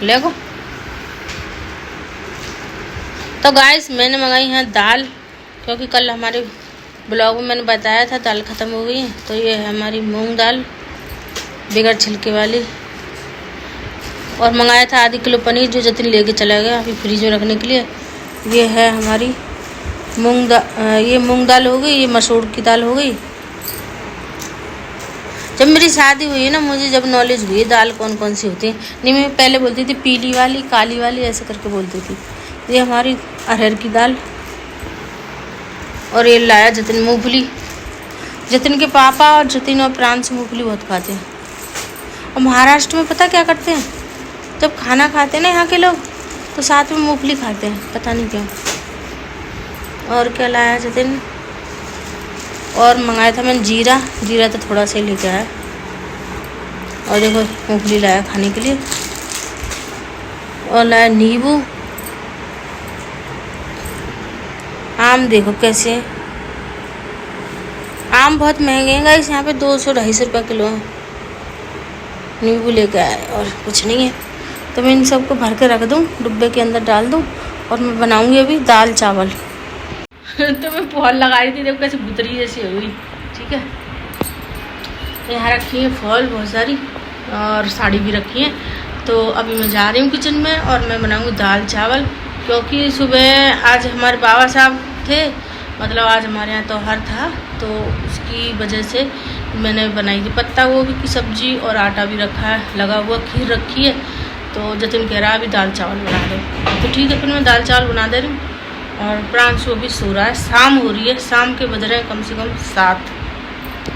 लेगो। तो गाइस मैंने मंगाई है दाल, क्योंकि कल हमारे ब्लॉग में मैंने बताया था दाल ख़त्म हो गई है। तो ये है हमारी मूंग दाल बगैर छिलके वाली। और मंगाया था आधी किलो पनीर, जो जतिन लेके चला गया अभी फ्रिज में रखने के लिए। ये है हमारी ये मूंग दाल हो गई, ये मसूर की दाल हो गई। जब मेरी शादी हुई है ना, मुझे जब नॉलेज हुई दाल कौन कौन सी होती है। नहीं, मैं पहले बोलती थी पीली वाली, काली वाली, ऐसे करके बोलती थी। ये हमारी अरहर की दाल। और ये लाया जतिन मूंगफली। जतिन के पापा और जतिन और प्रांश मूंगफली बहुत खाते हैं। और महाराष्ट्र में पता क्या करते हैं, जब खाना खाते हैं ना यहाँ के लोग, तो साथ में मूंगफली खाते हैं, पता नहीं क्यों। और क्या लाया जतिन, और मंगाया था मैंने जीरा तो थोड़ा सा ही लेके आया। और देखो मूंगफली लाया खाने के लिए। और लाया नींबू। आम देखो कैसे, आम बहुत महंगे हैं गाइस, यहाँ पे 200-250 रुपये किलो है। नींबू लेके आए और कुछ नहीं है। तो मैं इन सबको भर के रख दूँ, डिब्बे के अंदर डाल दूँ, और मैं बनाऊँगी अभी दाल चावल। तो मैं फॉल लगा रही थी, देखो कैसे भुतरी जैसी हो गई। ठीक है, यहाँ रखी है फॉल बहुत सारी, और साड़ी भी रखी है। तो अभी मैं जा रही हूँ किचन में, और मैं बनाऊँगी दाल चावल। क्योंकि सुबह आज हमारे बाबा साहब थे, मतलब आज हमारे यहाँ त्योहार था, तो उसकी वजह से मैंने बनाई थी पत्ता गोभी की सब्जी, और आटा भी रखा है, लगा हुआ खीर रखी है। तो जतिन कह रहा है अभी दाल चावल बना दो, तो ठीक है फिर मैं दाल चावल बना दे रही हूँ। और प्रांशु अभी सो रहा है, शाम हो रही है, शाम के बज रहे हैं कम से कम 7।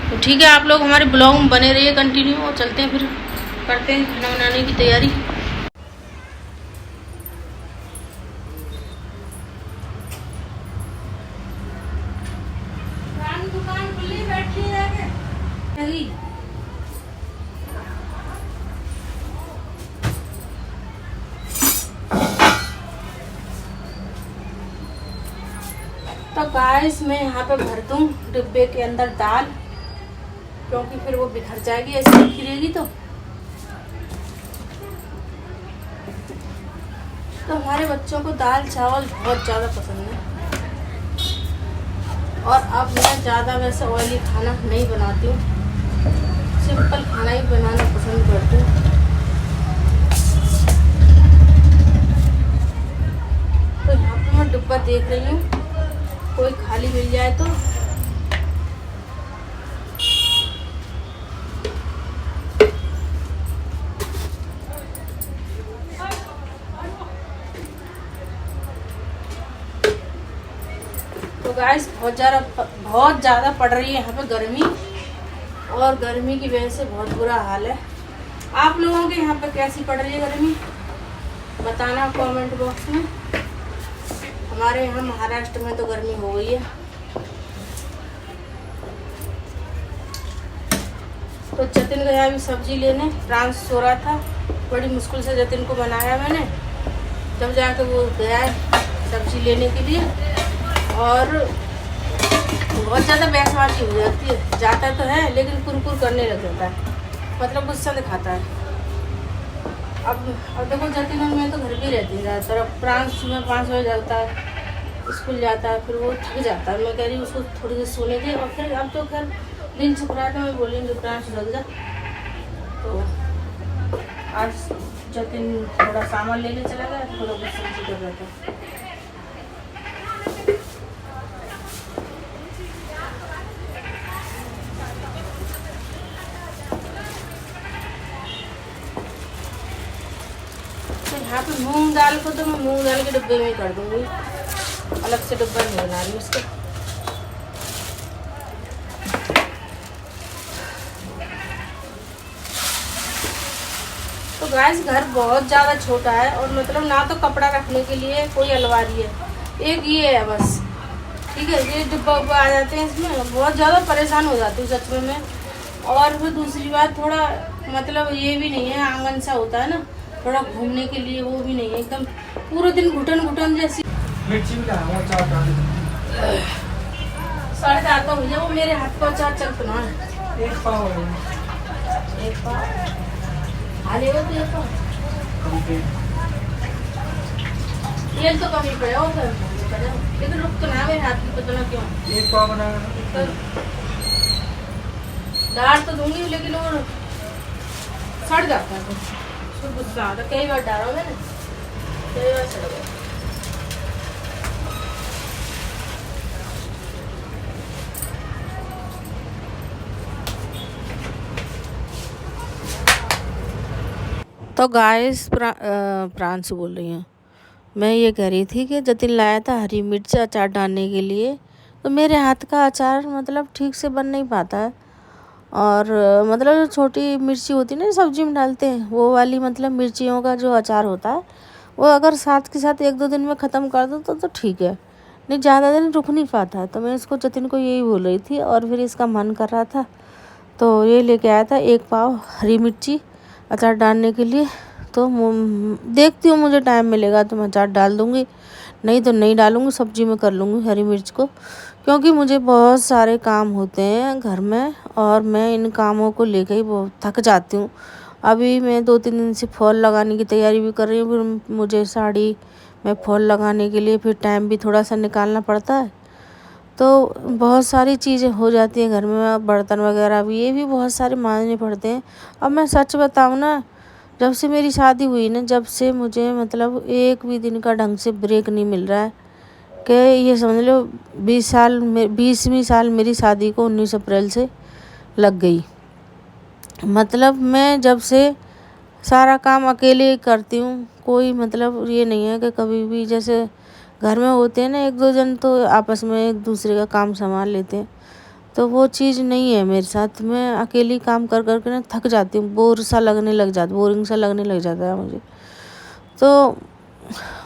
तो ठीक है, आप लोग हमारे ब्लॉग में बने रहिए कंटिन्यू, और चलते हैं फिर करते हैं खाना बनाने की तैयारी। दुकान खुली बैठी है। तो गाइस मैं यहाँ पे भर दूँ डिब्बे के अंदर दाल, क्योंकि फिर वो बिखर जाएगी ऐसे गिरेगी। तो हमारे बच्चों को दाल चावल बहुत ज़्यादा पसंद है। और अब मैं ज़्यादा वैसे ऑयली खाना नहीं बनाती हूँ, सिंपल खाना ही बनाना पसंद करती हूँ। तो यहाँ पे मैं डिब्बा देख रही हूँ, कोई खाली मिल जाए तो। तो गाइस बहुत ज़्यादा पड़ रही है यहाँ पे गर्मी, और गर्मी की वजह से बहुत बुरा हाल है। आप लोगों के यहाँ पे कैसी पड़ रही है गर्मी, बताना कमेंट बॉक्स में। हमारे यहाँ महाराष्ट्र में तो गर्मी हो गई है। तो जतिन गया अभी सब्जी लेने, प्रांश सो रहा था, बड़ी मुश्किल से जतिन को बनाया मैंने, जब जाके वो गया है सब्जी लेने के लिए। और बहुत ज़्यादा बहसबाजी हो जाती है, जाता तो है लेकिन कुरकुर करने लग जाता है, मतलब गुस्सा दिखाता है। अब देखो जतिन और मैं तो घर भी रहती है ज़्यादातर। अब प्रांश सुबह 5 बजे जाता है, स्कूल जाता है, फिर वो थक जाता है। मैं कह रही हूँ उसको थोड़ी देर सोने दे, और फिर अब तो खैर दिन छुप रहा था, मैं बोलेंगे प्रांश लग जा। तो आज जतिन थोड़ा सामान लेने चला गया, थोड़ा गुस्सा कर रहा था। यहाँ पे मूंग दाल को तो मैं मूंग दाल के डिब्बे में कर दूंगी, अलग से डिब्बा नहीं बना रही उसका। तो गाइस घर बहुत ज़्यादा छोटा है, और मतलब ना तो कपड़ा रखने के लिए कोई अलमारी है, एक ये है बस। ठीक है, ये डिब्बा उब्बा आ जाते हैं इसमें, बहुत ज़्यादा परेशान हो जाती हूँ सच में मैं। और फिर दूसरी बात, थोड़ा मतलब ये भी नहीं है, आंगन सा होता है ना, थोड़ा घूमने के लिए वो भी नहीं है, एकदम पूरे दिन घुटन जैसी। साढ़े 4 भैया, वो मेरे हाथ का चार चल सुना है, एक पाव खा ले तो एक पाव। ये तो कमी पड़ा हो सर, लेकिन रुक तो ना मेरे हाथ की, पता ना क्यों। एक पाव बनाना दाल तो दूंगी लेकिन वो सड़ जाता है, उसको गुस्सा आता है। कई बार डाला मैंने, कई बार सड़ गया। तो गाइस प्रांशु बोल रही हूँ। मैं ये कह रही थी कि जतिन लाया था हरी मिर्च अचार डालने के लिए, तो मेरे हाथ का अचार मतलब ठीक से बन नहीं पाता है। और मतलब जो छोटी मिर्ची होती है ना सब्जी में डालते हैं, वो वाली मतलब मिर्चियों का जो अचार होता है, वो अगर साथ के साथ 1-2 दिन में ख़त्म कर दो तो ठीक है, नहीं ज़्यादा दिन रुक नहीं पाता है। तो मैं इसको जतिन को यही बोल रही थी, और फिर इसका मन कर रहा था तो ये लेके आया था 1 पाव हरी मिर्ची अचार डालने के लिए। तो देखती हूँ, मुझे टाइम मिलेगा तो मैं अचार डाल दूँगी, नहीं तो नहीं डालूँगी, सब्जी में कर लूँगी हरी मिर्च को, क्योंकि मुझे बहुत सारे काम होते हैं घर में और मैं इन कामों को लेकर ही बहुत थक जाती हूँ। अभी मैं 2-3 दिन से फॉल लगाने की तैयारी भी कर रही हूँ, फिर मुझे साड़ी में फॉल लगाने के लिए फिर टाइम भी थोड़ा सा निकालना पड़ता है। तो बहुत सारी चीज़ें हो जाती हैं घर में, बर्तन वगैरह भी, ये भी बहुत सारे मांजने पड़ते हैं। अब मैं सच बताऊँ ना, जब से मेरी शादी हुई ना, जब से मुझे मतलब एक भी दिन का ढंग से ब्रेक नहीं मिल रहा है, कि ये समझ लो 20वीं साल मेरी शादी को 19 अप्रैल से लग गई। मतलब मैं जब से सारा काम अकेले करती हूँ, कोई मतलब ये नहीं है कि कभी भी जैसे घर में होते हैं ना 1-2 जन, तो आपस में एक दूसरे का काम संभाल लेते हैं, तो वो चीज़ नहीं है मेरे साथ। मैं अकेली काम कर कर के ना थक जाती हूँ, बोरिंग सा लगने लग जाता है मुझे। तो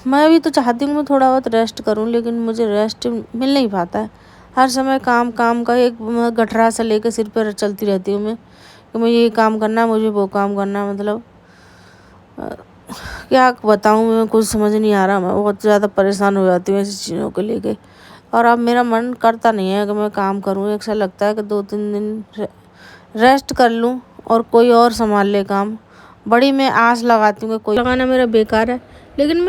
मैं भी तो चाहती हूँ मैं थोड़ा बहुत रेस्ट करूँ, लेकिन मुझे रेस्ट मिल नहीं पाता है। हर समय काम का एक गठरा सा लेकर सिर पर चलती रहती हूँ मैं, कि मुझे ये काम करना, मुझे वो काम करना। मतलब क्या बताऊँ, मैं कुछ समझ नहीं आ रहा, मैं बहुत ज़्यादा परेशान हो जाती हूँ ऐसी चीज़ों को लेके। और अब मेरा मन करता नहीं है कि मैं काम करूँ, ऐसा लगता है कि 2-3 दिन रेस्ट कर लूँ और कोई और संभाल ले काम। बड़ी मैं आस लगाती हूँ कि कोई लगाना मेरा बेकार है, लेकिन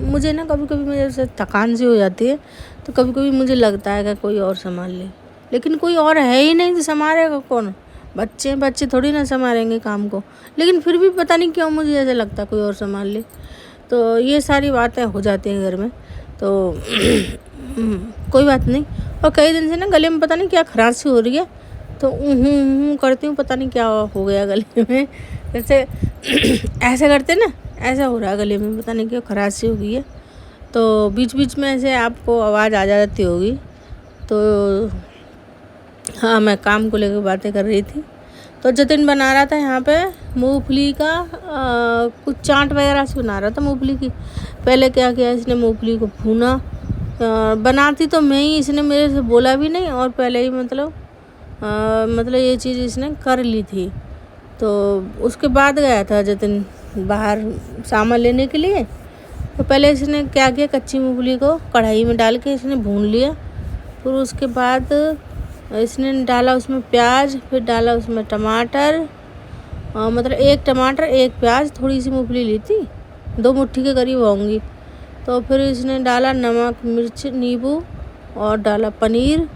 मुझे ना कभी कभी मेरे से थकान सी हो जाती है, तो कभी कभी मुझे लगता है कि कोई और संभाल ले, लेकिन कोई और है ही नहीं तो संभालेगा कौन। बच्चे थोड़ी ना संभालेंगे काम को, लेकिन फिर भी पता नहीं क्यों मुझे ऐसा लगता है कोई और संभाल ले। तो ये सारी बातें हो जाती हैं घर में, तो कोई बात नहीं। और कई दिन से ना गले में पता नहीं क्या खराश सी हो रही है, तो करती हूँ, पता नहीं क्या हो गया गले में, जैसे ऐसे करते ना, ऐसा हो रहा है गले में, पता नहीं क्यों खराश सी हो गई है। तो बीच बीच में ऐसे आपको आवाज़ आ जाती होगी। तो हाँ, मैं काम को लेकर बातें कर रही थी। तो जतिन बना रहा था यहाँ पे मूंगफली का कुछ चाट वगैरह से बना रहा था मूंगफली की। पहले क्या किया इसने, मूंगफली को भूना, बनाती तो मैं ही, इसने मेरे से बोला भी नहीं, और पहले ही मतलब ये चीज़ इसने कर ली थी। तो उसके बाद गया था जतिन बाहर सामान लेने के लिए। तो पहले इसने क्या किया, कच्ची मूंगफली को कढ़ाई में डाल के इसने भून लिया। फिर उसके बाद इसने डाला उसमें प्याज, फिर डाला उसमें टमाटर, मतलब 1 टमाटर 1 प्याज, थोड़ी सी मूंगफली ली थी, 2 मुट्ठी के करीब होंगी। तो फिर इसने डाला नमक, मिर्च, नींबू, और डाला पनीर।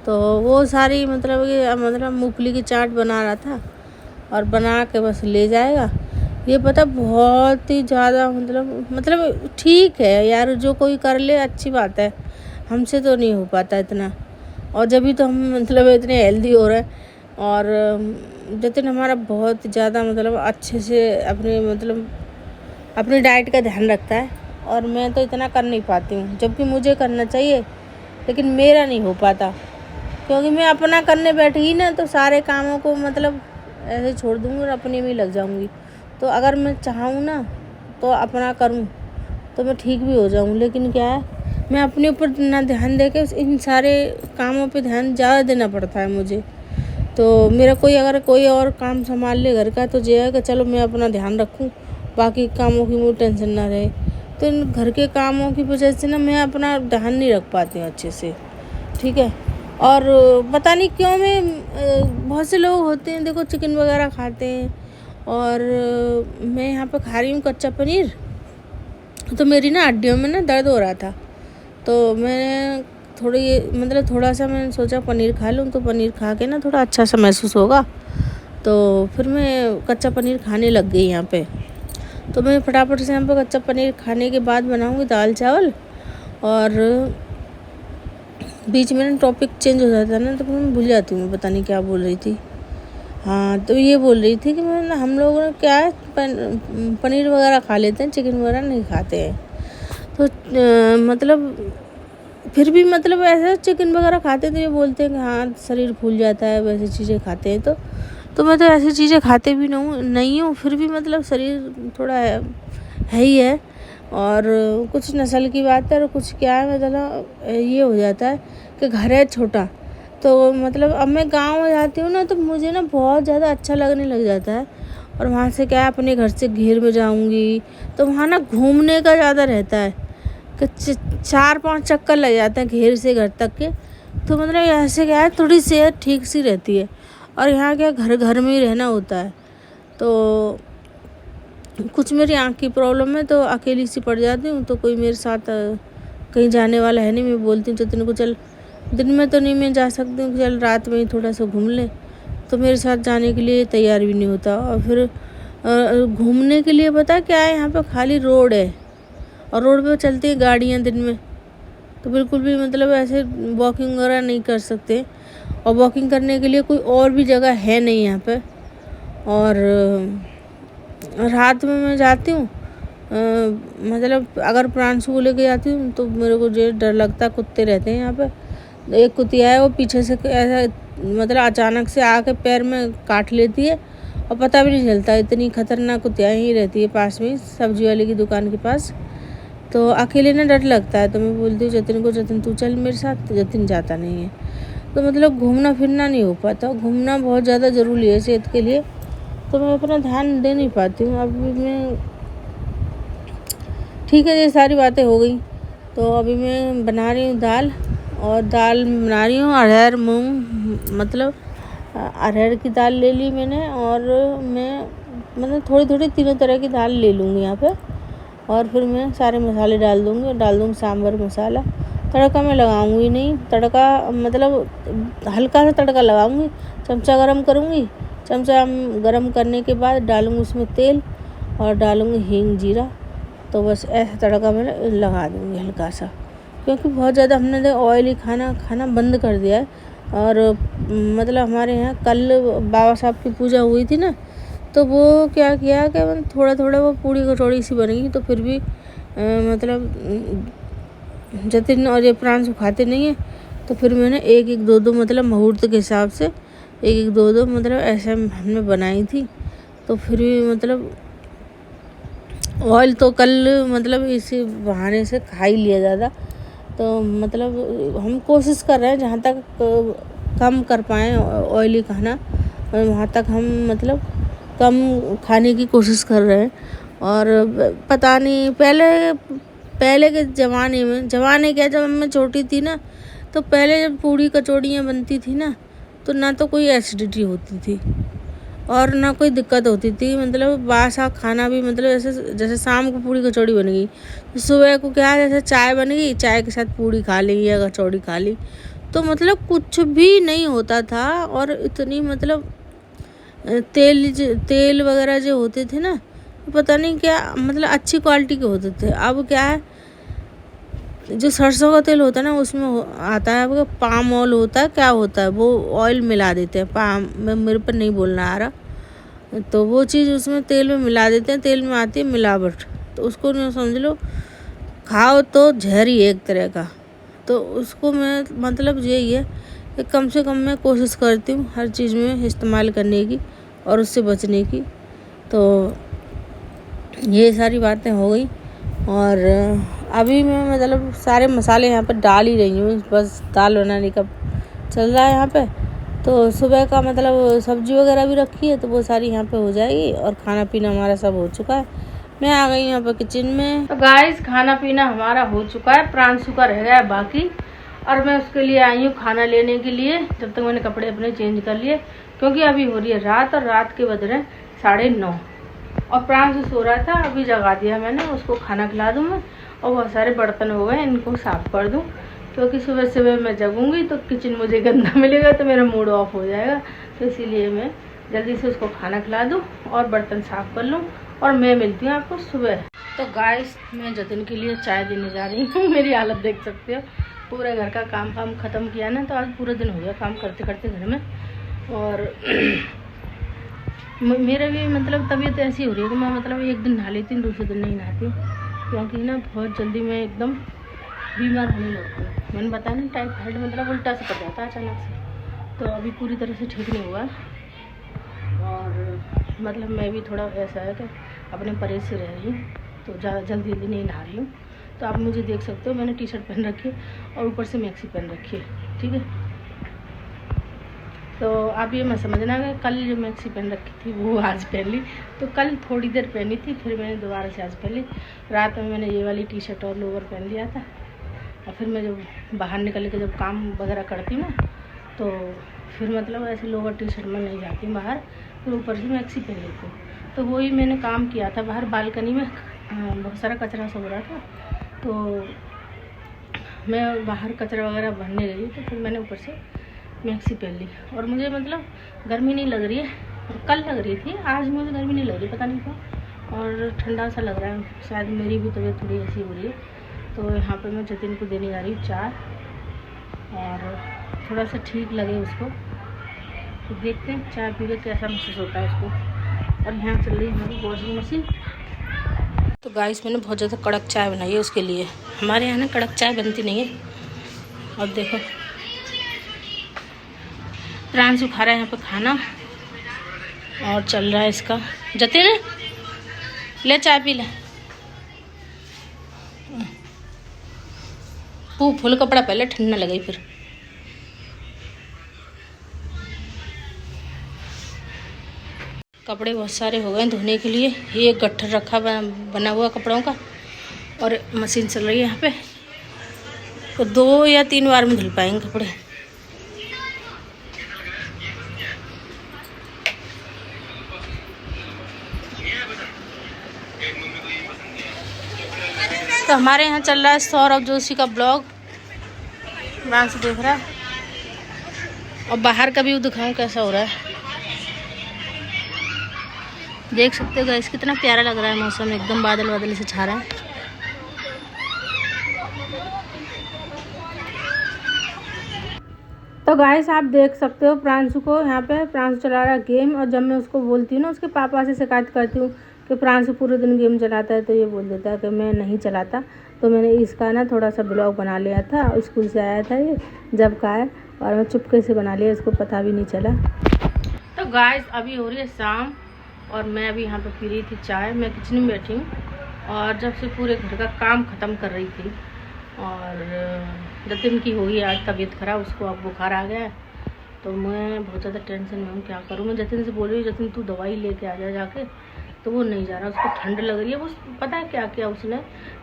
तो वो सारी मतलब मूंगफली की चाट बना रहा था, और बना के बस ले जाएगा। ये पता बहुत ही ज़्यादा मतलब ठीक है यार, जो कोई कर ले अच्छी बात है, हमसे तो नहीं हो पाता इतना। और जब भी तो हम इतने हेल्दी हो रहे हैं। और जतिन हमारा बहुत ज़्यादा अच्छे से अपनी डाइट का ध्यान रखता है, और मैं तो इतना कर नहीं पाती हूँ, जबकि मुझे करना चाहिए, लेकिन मेरा नहीं हो पाता, क्योंकि मैं अपना करने बैठी ना तो सारे कामों को ऐसे छोड़ दूँगी और अपने में लग जाऊँगी। तो अगर मैं चाहूँ ना तो अपना करूँ तो मैं ठीक भी हो जाऊँ, लेकिन क्या है, मैं अपने ऊपर ना ध्यान दे के इन सारे कामों पे ध्यान ज़्यादा देना पड़ता है मुझे। तो मेरा अगर कोई और काम संभाल ले घर का, तो ये है कि चलो मैं अपना ध्यान रखूँ, बाकी कामों की मुझे टेंशन ना रहे। तो इन घर के कामों की वजह से ना मैं अपना ध्यान नहीं रख पाती हूँ अच्छे से, ठीक है। और पता नहीं क्यों बहुत से लोग होते हैं देखो, चिकन वगैरह खाते हैं और मैं यहाँ पे खा रही हूँ कच्चा पनीर। तो मेरी ना हड्डियों में ना दर्द हो रहा था, तो मैंने थोड़ा सा मैंने सोचा पनीर खा लूँ, तो पनीर खा के ना थोड़ा अच्छा सा महसूस होगा। तो फिर मैं कच्चा पनीर खाने लग गई यहाँ पे। तो मैं फटाफट से यहाँ पे कच्चा पनीर खाने के बाद बनाऊँगी दाल चावल। और बीच में ना टॉपिक चेंज हो जाता है ना, तो मैं भूल जाती हूँ, पता नहीं क्या बोल रही थी। हाँ, तो ये बोल रही थी कि मैं हम लोग ना क्या है पनीर वगैरह खा लेते हैं, चिकन वगैरह नहीं खाते हैं। तो मतलब फिर भी मतलब ऐसा चिकन वगैरह खाते हैं तो ये बोलते हैं कि हाँ शरीर फूल जाता है, वैसी चीज़ें खाते हैं। तो मैं तो ऐसी चीज़ें खाते भी नहीं हूँ, फिर भी मतलब शरीर थोड़ा है ही है। और कुछ नस्ल की बात है और कुछ क्या है, मतलब ये हो जाता है कि घर है छोटा, तो मतलब अब मैं गांव में जाती हूँ ना, तो मुझे ना बहुत ज़्यादा अच्छा लगने लग जाता है। और वहाँ से क्या है, अपने घर से घेर में जाऊँगी तो वहाँ ना घूमने का ज़्यादा रहता है कि 4-5 चक्कर लग जाते हैं घेर से घर तक के। तो मतलब ऐसे क्या है, थोड़ी सेहत ठीक सी रहती है। और यहाँ क्या घर घर में ही रहना होता है, तो कुछ मेरी आँख की प्रॉब्लम है, तो अकेली सी पड़ जाती हूँ। तो कोई मेरे साथ कहीं जाने वाला है नहीं। मैं बोलती हूँ जतिन को चल, दिन में तो नहीं मैं जा सकती हूँ, चल रात में ही थोड़ा सा घूम ले, तो मेरे साथ जाने के लिए तैयार भी नहीं होता। और फिर घूमने के लिए पता है क्या है, यहाँ पे खाली रोड है और रोड पे चलती है गाड़ियाँ दिन में, तो बिल्कुल भी मतलब ऐसे वॉकिंग वगैरह नहीं कर सकते। और वॉकिंग करने के लिए कोई और भी जगह है नहीं यहाँ पे। और रात में मैं जाती हूँ, मतलब अगर प्रांशु को लेके जाती हूँ तो मेरे को जो डर लगता है, कुत्ते रहते हैं यहाँ पे। एक कुतिया है, वो पीछे से ऐसा मतलब अचानक से आके पैर में काट लेती है और पता भी नहीं चलता। इतनी खतरनाक कुतिया ही रहती है पास में, सब्जी वाले की दुकान के पास। तो अकेले ना डर लगता है, तो मैं बोलती हूँ जतिन को, जतिन तू चल मेरे साथ, तो जतिन जाता नहीं है। तो मतलब घूमना फिरना नहीं हो पाता। घूमना बहुत ज़्यादा ज़रूरी है सेहत के लिए, तो मैं अपना ध्यान दे नहीं पाती हूँ। अभी मैं ठीक है, ये सारी बातें हो गई। तो अभी मैं बना रही हूँ दाल, और दाल बना रही हूँ अरहर मूंग, मतलब अरहर की दाल ले ली मैंने। और मैं मतलब थोड़ी थोड़ी तीनों तरह की दाल ले लूँगी यहाँ पे। और फिर मैं सारे मसाले डाल दूँगी सांभर मसाला। तड़का मैं लगाऊंगी नहीं, तड़का मतलब हल्का सा तड़का लगाऊंगी। चमचा गरम करूँगी, चमचा गरम करने के बाद डालूँगी उसमें तेल और डालूँगी हींग जीरा। तो बस ऐसा तड़का मैं लगा दूँगी हल्का सा, क्योंकि बहुत ज़्यादा हमने ऑयली खाना बंद कर दिया है। और मतलब हमारे यहाँ कल बाबा साहब की पूजा हुई थी ना, तो वो क्या किया कि थोड़ा थोड़ा वो पूड़ी कचौड़ी सी बन गई। तो फिर भी मतलब जतिन और ये प्रांशु खाते नहीं है, तो फिर मैंने एक एक दो मतलब मुहूर्त के हिसाब से एक एक दो मतलब ऐसे हमने बनाई थी। तो फिर भी मतलब ऑयल तो कल मतलब इसी बहाने से खा ही लिया ज़्यादा। तो मतलब हम कोशिश कर रहे हैं जहाँ तक कम कर पाएँ ऑयली खाना, वहाँ तक हम मतलब कम खाने की कोशिश कर रहे हैं। और पता नहीं पहले के ज़माने क्या, जब मैं छोटी थी ना, तो पहले जब पूड़ी कचौड़ियाँ बनती थी ना, तो ना तो कोई एसिडिटी होती थी और ना कोई दिक्कत होती थी। मतलब बासा खाना भी मतलब जैसे शाम को पूड़ी कचौड़ी बन गई, तो सुबह को क्या जैसे चाय बन गई, चाय के साथ पूड़ी खा ली या कचौड़ी खा ली, तो मतलब कुछ भी नहीं होता था। और इतनी मतलब तेल वगैरह जो होते थे ना, पता नहीं क्या मतलब अच्छी क्वालिटी के होते थे। अब क्या है, जो सरसों का तेल होता है ना, उसमें आता है आपका पाम ऑयल होता है, क्या होता है वो ऑयल मिला देते हैं। पाम मेरे पर नहीं बोलना आ रहा, तो वो चीज़ उसमें तेल में मिला देते हैं, तेल में आती है मिलावट। तो उसको नहीं समझ लो, खाओ तो जहर ही एक तरह का। तो उसको मैं मतलब यही है कि कम से कम मैं कोशिश करती हूँ हर चीज़ में इस्तेमाल करने की और उससे बचने की। तो ये सारी बातें हो गई। और अभी मैं मतलब सारे मसाले यहाँ पर डाल ही रही हूँ, बस दाल बनाने का चल रहा है यहाँ पे। तो सुबह का मतलब सब्जी वगैरह भी रखी है, तो वो सारी यहाँ पे हो जाएगी और खाना पीना हमारा सब हो चुका है। मैं आ गई यहाँ पर किचन में। तो गाइस खाना पीना हमारा हो चुका है, प्रांशु का रह गया बाकी, और मैं उसके लिए आई हूँ खाना लेने के लिए। जब तक मैंने कपड़े अपने चेंज कर लिए, क्योंकि अभी हो रही है रात और रात के बज रहे हैं 9:30 और प्राण से सो रहा था, अभी जगा दिया मैंने, उसको खाना खिला दूँ मैं और बहुत सारे बर्तन हो गए, इनको साफ़ कर दूँ क्योंकि सुबह सुबह मैं जगूँगी तो किचन मुझे गंदा मिलेगा तो मेरा मूड ऑफ हो जाएगा। तो इसीलिए मैं जल्दी से उसको खाना खिला दूँ और बर्तन साफ़ कर लूँ और मैं मिलती हूँ आपको सुबह। तो गाइस मैं जतिन के लिए चाय देने जा रही हूँ। मेरी हालत देख सकते हो, पूरे घर का काम ख़त्म किया ना, तो आज पूरा दिन हो गया काम करते करते घर में। और मेरा भी मतलब तबीयत ऐसी हो रही है कि मैं मतलब एक दिन नहा लेती हूँ, दूसरे दिन नहीं नहाती क्योंकि ना बहुत जल्दी मैं एकदम बीमार होने लगती हूँ। मैंने बताया ना टाइफाइड मतलब उल्टा से पड़ जाता है अचानक से, तो अभी पूरी तरह से ठीक नहीं हुआ। और मतलब मैं भी थोड़ा ऐसा है कि अपने परहेज से रह रही हूँ, तो ज़्यादा जल्दी नहीं नहा रही हूँ। तो आप मुझे देख सकते हो, मैंने टी शर्ट पहन रखी है और ऊपर से मैक्सी पहन रखी है, ठीक है। तो आप ये मत समझना कि कल जो मैक्सी पहन रखी थी वो आज पहन ली, तो कल थोड़ी देर पहनी थी, फिर मैंने दोबारा से आज पहन ली। रात में मैंने ये वाली टी शर्ट और लोअर पहन लिया था, और फिर मैं जब बाहर निकल के जब काम वगैरह करती ना, तो फिर मतलब ऐसे लोअर टी शर्ट में नहीं जाती बाहर, फिर ऊपर से मैक्सी पहन लेती हूँ। तो वही मैंने काम किया था बाहर बालकनी में, बहुत सारा कचरा सा हो रहा था, तो मैं बाहर कचरा वगैरह भरने गई, तो फिर मैंने ऊपर से मैक्सी पहन ली। और मुझे मतलब गर्मी नहीं लग रही है, कल लग रही थी, आज मुझे गर्मी नहीं लग रही, पता नहीं क्यों, और ठंडा सा लग रहा है, शायद मेरी भी तबीयत थोड़ी ऐसी हो रही है। तो यहाँ पे मैं जतिन को देने जा रही हूँ चाय, और थोड़ा सा ठीक लगे उसको, तो देखते हैं चाय पी के कैसा महसूस होता है उसको। और यहाँ चल रही है हमारी वॉशिंग मशीन। तो गाइस मैंने बहुत ज़्यादा कड़क चाय बनाई है उसके लिए, हमारे यहाँ ना कड़क चाय बनती नहीं है। और देखो प्रांशु खा रहा है यहाँ पे खाना, और चल रहा है इसका। जतिन ले चाय पी ले, फुल कपड़ा पहले ठंडा लगे फिर। कपड़े बहुत सारे हो गए धोने के लिए, ये एक गट्ठर रखा बना हुआ कपड़ों का, और मशीन चल रही है यहाँ पे, तो 2 या 3 बार में धुल पाएंगे कपड़े। तो हमारे यहाँ चल रहा है सौरभ जोशी का ब्लॉग, वहाँ से देख रहा है, और बाहर का व्यू दिखाऊं कैसा हो रहा है, देख सकते हो गाइस कितना प्यारा लग रहा है मौसम, एकदम बादल बादल से छा रहा है। तो गाइस आप देख सकते हो प्रांशु को, यहाँ पे प्रांशु चला रहा है गेम, और जब मैं उसको बोलती हूँ ना, उसके पापा से शिकायत करती हूँ कि प्रांशु पूरे दिन गेम चलाता है, तो ये बोल देता है कि मैं नहीं चलाता। तो मैंने इसका ना थोड़ा सा ब्लॉग बना लिया था, स्कूल से आया था ये जब का है, और मैं चुपके से बना लिया, इसको पता भी नहीं चला। तो गाइस अभी हो रही है शाम, और मैं अभी यहाँ पे पी रही थी चाय, मैं किचन में बैठी हूँ, और जब से पूरे घर का काम ख़त्म कर रही थी। और जतिन की होगी आज तबीयत ख़राब, उसको अब बुखार आ गया है, तो मैं बहुत ज़्यादा टेंशन में हूँ, क्या करूँ। मैं जतिन से बोल रही हूँ जतिन तू दवाई लेके आ जा जाके, तो वो नहीं जा रहा, उसको ठंड लग रही है। वो पता है क्या किया उसने,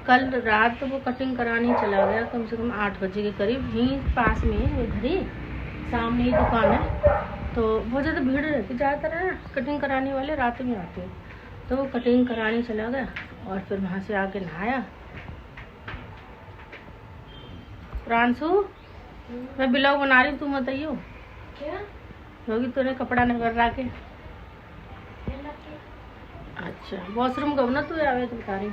कल रात तो वो कटिंग कराने चला गया, कम से कम 8 बजे के करीब, यहीं पास में इधर ही सामने ही दुकान है, तो बहुत ज़्यादा भीड़ रहती, ज़्यादातर है कटिंग कराने वाले रात में आते हैं। तो वो कटिंग कराने चला गया, और फिर वहाँ से आके नहाया। प्रांशु मैं ब्लॉग बना रही हूँ, तुम बताइयो क्या होगी, तूने कपड़ा नहीं भर रहा के। अच्छा वॉशरूम कब ना तू आवे तो बता रही।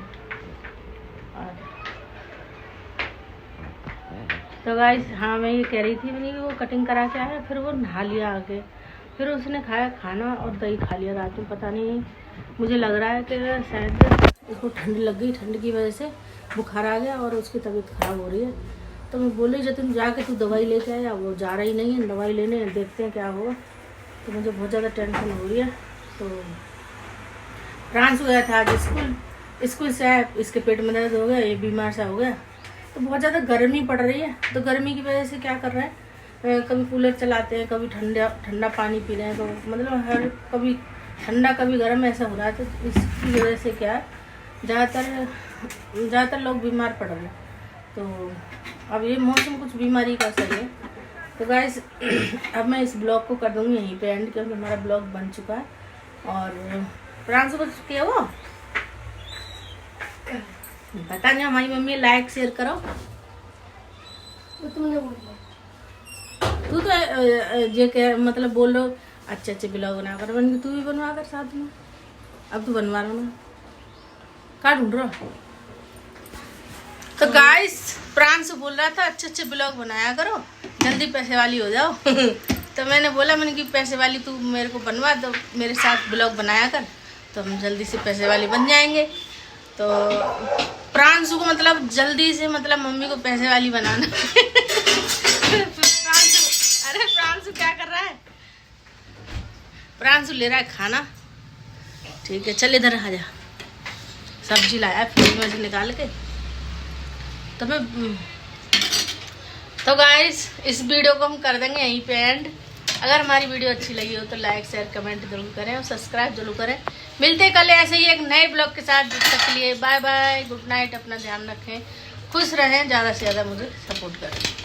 तो गाइस हाँ मैं ये कह रही थी मैंने कि वो कटिंग करा के आया, फिर वो नहा लिया आके, फिर उसने खाया खाना और दही खा लिया रात में। पता नहीं मुझे लग रहा है कि शायद उसको ठंड लग गई, ठंड की वजह से बुखार आ गया और उसकी तबीयत ख़राब हो रही है। तो मैं बोल रही जतिन जाके तू दवाई लेके आया, वो जा रही नहीं है दवाई लेने, देखते हैं क्या होगा। तो मुझे बहुत ज़्यादा टेंशन हो रही है। तो प्रांशु गया था आज स्कूल से आया, इसके पेट में दर्द हो गया, ये बीमार सा हो गया। तो बहुत ज़्यादा गर्मी पड़ रही है, तो गर्मी की वजह से क्या कर रहे हैं, कभी कूलर चलाते हैं, कभी ठंडा पानी पी रहे हैं, तो मतलब कभी ठंडा कभी गर्म ऐसा हो रहा है। तो इसकी वजह से क्या है ज़्यादातर लोग बीमार पड़ रहे हैं। तो अब ये मौसम कुछ बीमारी का सही है। तो गाइस अब मैं इस ब्लॉग को कर दूँगी यहीं पे एंड, क्योंकि हमारा ब्लॉग बन चुका है। और प्रांशु को किया वो पता नहीं। हमारी मम्मी लाइक शेयर करो। तुमने बोला तू तो ये क्या मतलब बोल लो अच्छे अच्छे ब्लॉग बना कर बन तू भी बनवा कर साथ में। अब तू बनवा रहा ना क्या ढूंढ रहा। तो गाइस प्रांशु बोल रहा था अच्छे अच्छे ब्लॉग बनाया करो जल्दी पैसे वाली हो जाओ। तो मैंने बोला मैंने कि पैसे वाली तू मेरे को बनवा दो मेरे साथ ब्लॉग बनाया कर तो हम जल्दी से पैसे वाली बन जाएंगे। तो प्रांशु को मतलब जल्दी से मतलब मम्मी को पैसे वाली बनाना। प्रांशु अरे प्रांशु क्या कर रहा है। प्रांशु ले रहा है खाना। ठीक है चल इधर आ जा। सब्जी लाया फ्रिज में से निकाल के। तो मैं तो गाइस इस वीडियो को हम कर देंगे यहीं पे एंड। अगर हमारी वीडियो अच्छी लगी हो तो लाइक शेयर कमेंट जरूर करें और सब्सक्राइब जरूर करें। मिलते हैं कल ऐसे ही एक नए ब्लॉग के साथ। जब तक के लिए बाय बाय गुड नाइट। अपना ध्यान रखें खुश रहें ज़्यादा से ज़्यादा मुझे सपोर्ट करें।